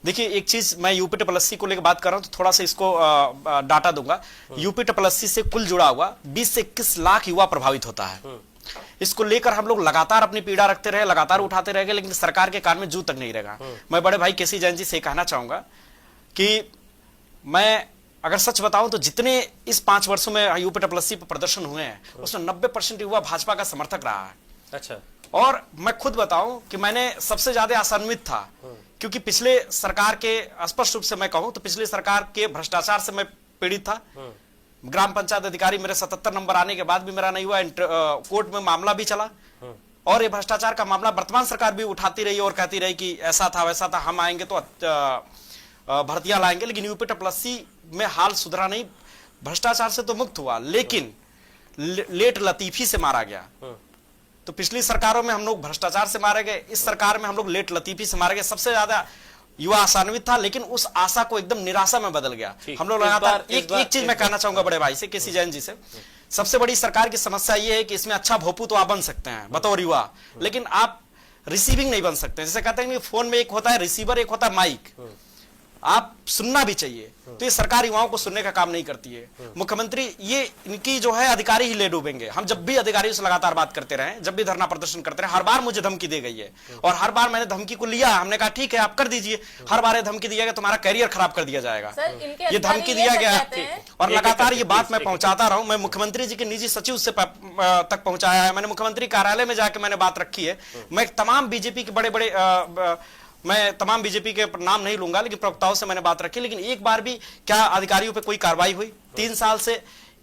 देखिए, एक चीज मैं यूपी ट्रिपल को लेकर बात कर रहा हूं तो थोड़ा सा इसको डाटा दूंगा। यूपी ट्रिपल से कुल जुड़ा हुआ 20 से 21 लाख युवा प्रभावित होता है। इसको लेकर हम लोग लगातार अपनी पीड़ा रखते रहे, लगातार उठाते रहेंगे, लेकिन सरकार के कान में जू तक नहीं रहेगा। मैं बड़े भाई केसी जैन जी से कहना चाहूंगा कि मैं अगर सच बताऊं तो जितने इस 5 वर्षों में यूपी ट्रिपल पर प्रदर्शन हुए हैं उसमें 90% युवा भाजपा का समर्थक रहा है। अच्छा। और मैं खुद बताऊं कि मैंने सबसे ज्यादा आशान्वित था, क्योंकि पिछले सरकार के, स्पष्ट रूप से मैं कहूं तो पिछले सरकार के भ्रष्टाचार से मैं पीड़ित था। ग्राम पंचायत अधिकारी मेरे 77 नंबर आने के बाद भी मेरा नहीं हुआ, कोर्ट में मामला भी चला और ये भ्रष्टाचार का मामला वर्तमान सरकार भी उठाती रही और कहती रही कि ऐसा था वैसा था, हम आएंगे तो भर्तियां लाएंगे। लेकिन यूपी ट्रिपल में हाल सुधरा नहीं, भ्रष्टाचार से तो मुक्त हुआ लेकिन लेट लतीफी से मारा गया। तो पिछली सरकारों में हम लोग भ्रष्टाचार से मारे गए, इस सरकार में हम लोग लेट लतीफी से मारे गए। सबसे ज्यादा युवा आशान्वित था, लेकिन उस आशा को एकदम निराशा में बदल गया। हम लोग लगातार एक चीज मैं कहना चाहूंगा बड़े भाई से, केसी जैन जी से, सबसे बड़ी सरकार की समस्या यह है कि इसमें अच्छा भोपू तो आप बन सकते हैं बतौर युवा, लेकिन आप रिसीविंग नहीं बन सकते। जैसे कहते हैं कि फोन में एक होता है रिसीवर, एक होता है माइक, आप सुनना भी चाहिए। तो ये सरकार युवाओं को सुनने का काम नहीं करती है। मुख्यमंत्री ये इनकी जो है अधिकारी ही ले डूबेंगे। हम जब भी अधिकारियों से लगातार बात करते रहे, जब भी धरना प्रदर्शन करते रहे, हर बार मुझे धमकी दी गई है और हर बार मैंने धमकी को लिया। हमने कहा ठीक है आप कर दीजिए, हर बार ये धमकी दिया गया तुम्हारा कैरियर खराब कर दिया जाएगा, ये धमकी दिया गया और लगातार ये बात मैं पहुंचाता रहा हूं। मैं मुख्यमंत्री जी के निजी सचिव से तक पहुंचाया है, मैंने मुख्यमंत्री कार्यालय में जाकर मैंने बात रखी है। मैं तमाम बीजेपी के बड़े मैं तमाम बीजेपी के नाम नहीं लूंगा, लेकिन प्रवक्ताओं से मैंने बात रखी, लेकिन एक बार भी क्या अधिकारियों पे कोई कार्रवाई हुई? 3 साल से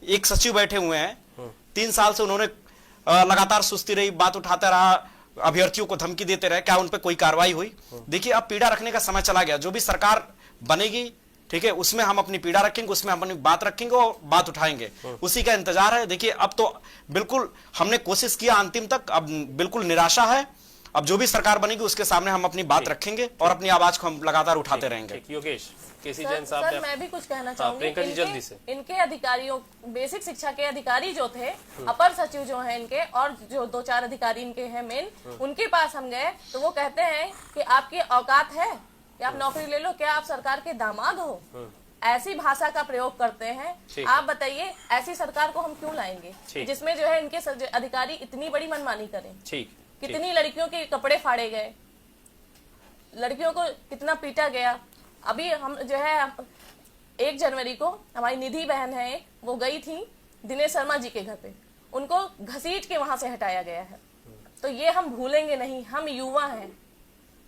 एक सचिव बैठे हुए हैं, 3 साल से उन्होंने लगातार सुस्ती रही, बात उठाते रहा, अभ्यर्थियों को धमकी देते रहे, क्या उन पे कोई कार्रवाई हुई? देखिए अब पीड़ा रखने का समय चला गया। जो भी सरकार बनेगी, ठीक है, उसमें हम अपनी पीड़ा रखेंगे, उसमें हम अपनी बात रखेंगे और बात उठाएंगे, उसी का इंतजार है। देखिए अब तो बिल्कुल हमने कोशिश किया अंतिम तक, अब बिल्कुल निराशा है। अब जो भी सरकार बनेगी उसके सामने हम अपनी बात रखेंगे और अपनी आवाज को हम लगातार उठाते रहेंगे। योगेश, केसी जैन साहब, सर मैं भी कुछ कहना चाहूंगी। इनके अधिकारियों, बेसिक शिक्षा के अधिकारी जो थे, अपर सचिव जो हैं इनके, और जो 2-4 अधिकारी इनके हैं मेन, उनके पास हम गए तो वो कहते हैं कि आपकी औकात है कि आप नौकरी ले लो, क्या आप सरकार के दामाद हो? ऐसी भाषा का प्रयोग करते हैं। आप बताइए ऐसी सरकार को हम क्यों लाएंगे जिसमें जो है इनके अधिकारी इतनी बड़ी मनमानी करें? कितनी लड़कियों के कपड़े फाड़े गए, लड़कियों को कितना पीटा गया। अभी हम जो है 1 जनवरी को हमारी निधि बहन है एक, वो गई थी दिनेश शर्मा जी के घर पे, उनको घसीट के वहां से हटाया गया है। तो ये हम भूलेंगे नहीं। हम युवा हैं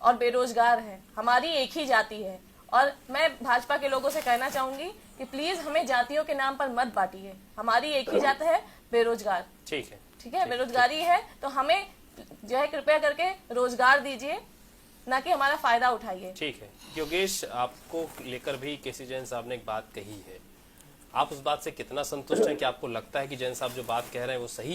और बेरोजगार हैं, हमारी एक ही जाति है। और मैं भाजपा के लोगों से कहना चाहूंगी कि प्लीज हमें जातियों के नाम पर मत बांटिए। हमारी एक ही जात है, बेरोजगार। ठीक है, बेरोजगारी है तो हमें जो है कृपया करके रोजगार दीजिए, ना कि हमारा फायदा उठाइए। ठीक है योगेश, आपको लेकर भी केसी जैन साहब ने एक बात कही है, आप उस बात से कितना संतुष्ट हैं? कि आपको लगता है कि जैन साहब जो बात कह रहे हैं वो सही